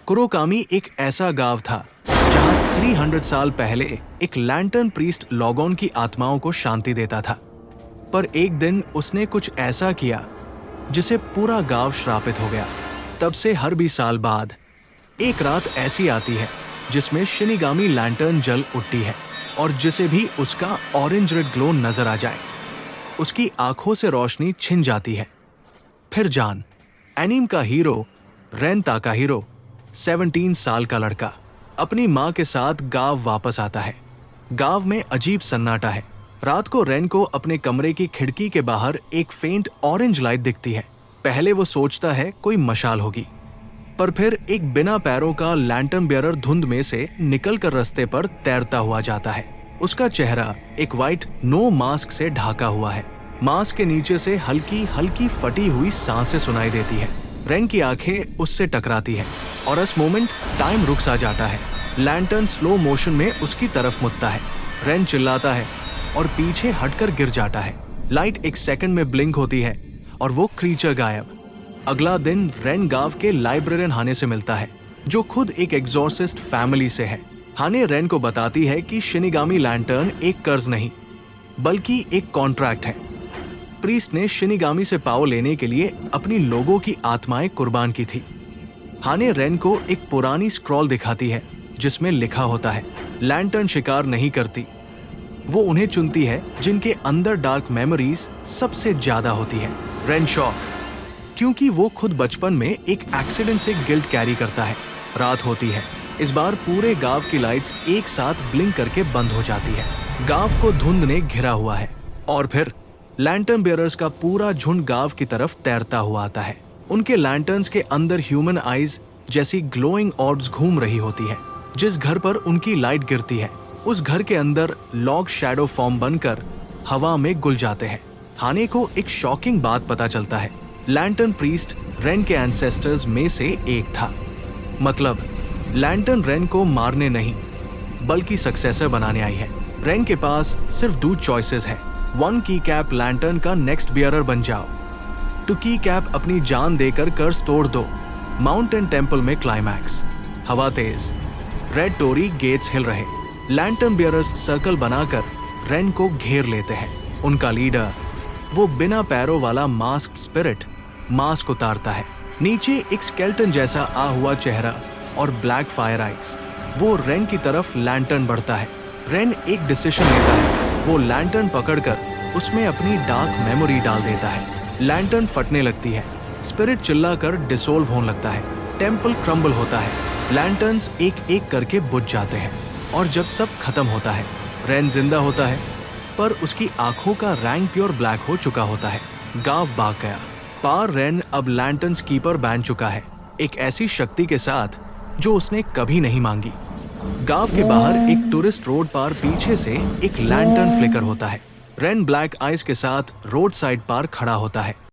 कुरोकामी एक ऐसा गांव था जहां 300 साल पहले एक लैंटर्न प्रीस्ट लॉगॉन की आत्माओं को शांति देता था। पर एक दिन उसने कुछ ऐसा किया जिसे पूरा गांव श्रापित हो गया। तब से हर 20 साल बाद एक रात ऐसी आती है जिसमें शिनिगामी लैंटर्न जल उठती है और जिसे भी उसका ऑरेंज रेड ग्लो नजर आ जाए उसकी आंखों से रोशनी छिन जाती है। फिर जान, एनीम का हीरो रेन ताकाहिरो 17 साल का लड़का अपनी माँ के साथ गांव वापस आता है। गांव में अजीब सन्नाटा है। रात को रेन को अपने कमरे की खिड़की के बाहर एक फेंट ऑरेंज लाइट दिखती है। पहले वो सोचता है कोई मशाल होगी, पर फिर एक बिना पैरों का लैंटर्न बियरर धुंध में से निकलकर रास्ते पर तैरता हुआ जाता है। उसका चेहरा एक वाइट नो मास्क से ढका हुआ है। मास्क के नीचे से हल्की हल्की फटी हुई सांसें सुनाई देती है। रेन की आंखें उससे टकराती है और इस मोमेंट टाइम रुक सा जाता है। लैंटर्न स्लो मोशन में उसकी तरफ मुड़ता है। रेन चिल्लाता है और पीछे हटकर गिर जाता है। लाइट एक सेकंड में ब्लिंक होती है और वो क्रीचर गायब। अगला दिन रेन गांव के लाइब्रेरियन हाने से मिलता है, जो खुद एक एग्जॉर्सिस्ट फैमिली से है। हाने रेन को बताती है कि शिनिगामी लैंटर्न एक कर्ज नहीं बल्कि एक कॉन्ट्रैक्ट है। प्रीस्ट ने शिनिगामी से पावर लेने के लिए अपनी लोगों की आत्माएं कुर्बान की थी। हाने रेन को एक पुरानी स्क्रॉल दिखाती है जिसमें लिखा होता है, लैंटर्न शिकार नहीं करती, वो उन्हें चुनती है जिनके अंदर डार्क मेमोरीज सबसे ज्यादा होती है। रेन शॉक, क्योंकि वो खुद बचपन में एक एक्सीडेंट से गिल्ट कैरी करता है। रात होती है। इस बार पूरे गांव की लाइट्स एक साथ ब्लिंक करके बंद हो जाती है। गांव को धुंध ने घिरा हुआ है और फिर लैंटर्न बियरर्स का पूरा झुंड गांव की तरफ तैरता हुआ आता है। उनके लैंटर्न्स के अंदर ह्यूमन आईज जैसी ग्लोइंग ऑर्ब्स घूम रही होती है। जिस घर पर उनकी लाइट गिरती है उस घर के अंदर लॉग शैडो फॉर्म बनकर हवा में गुल जाते हैं। हाने को एक शॉकिंग बात पता चलता है, लैंटर्न प्रीस्ट रेन के एंसेस्टर्स में से एक था। मतलब लैंटर्न रेन को मारने नहीं बल्कि सक्सेसर बनाने आई है। रेन के पास सिर्फ 2 चॉइसेस है। 1 की कैप लैंटर्न का नेक्स्ट बियरर बन जाओ, 2 की कैप अपनी जान देकर कर्स तोड़ दो। माउंटेन टेम्पल में क्लाइमैक्स। हवा तेज, रेड टोरी गेट्स हिल रहे। लैंटर्न बियरर्स सर्कल बनाकर रेन को घेर लेते हैं। उनका लीडर, वो बिना पैरों वाला मास्क स्पिरिट, मास्क उतारता है। नीचे एक स्केल्टन जैसा आ हुआ चेहरा और ब्लैक फायर आइज। वो रेन की तरफ लैंटर्न बढ़ता है। रेन एक डिसीजन लेता है। वो लैंटर्न पकड़कर उसमें अपनी डार्क मेमोरी डाल देता है। लैंटर्न फटने लगती है। स्पिरिट चिल्लाकर डिसोल्व होने लगता है। टेम्पल क्रम्बल होता है। लैंटर्न्स एक एक करके बुझ जाते हैं और जब सब खत्म होता है रेन जिंदा होता है, पर उसकी आंखों का रंग प्योर ब्लैक हो चुका होता है। गांव भाग गया। पार रेन अब लैंटर्न्स कीपर बन चुका है, एक ऐसी शक्ति के साथ जो उसने कभी नहीं मांगी। गांव के बाहर एक टूरिस्ट रोड पर पीछे से एक लैंटर्न फ्लिकर होता है। रेन ब्लैक आइज के साथ रोड साइड पर खड़ा होता है।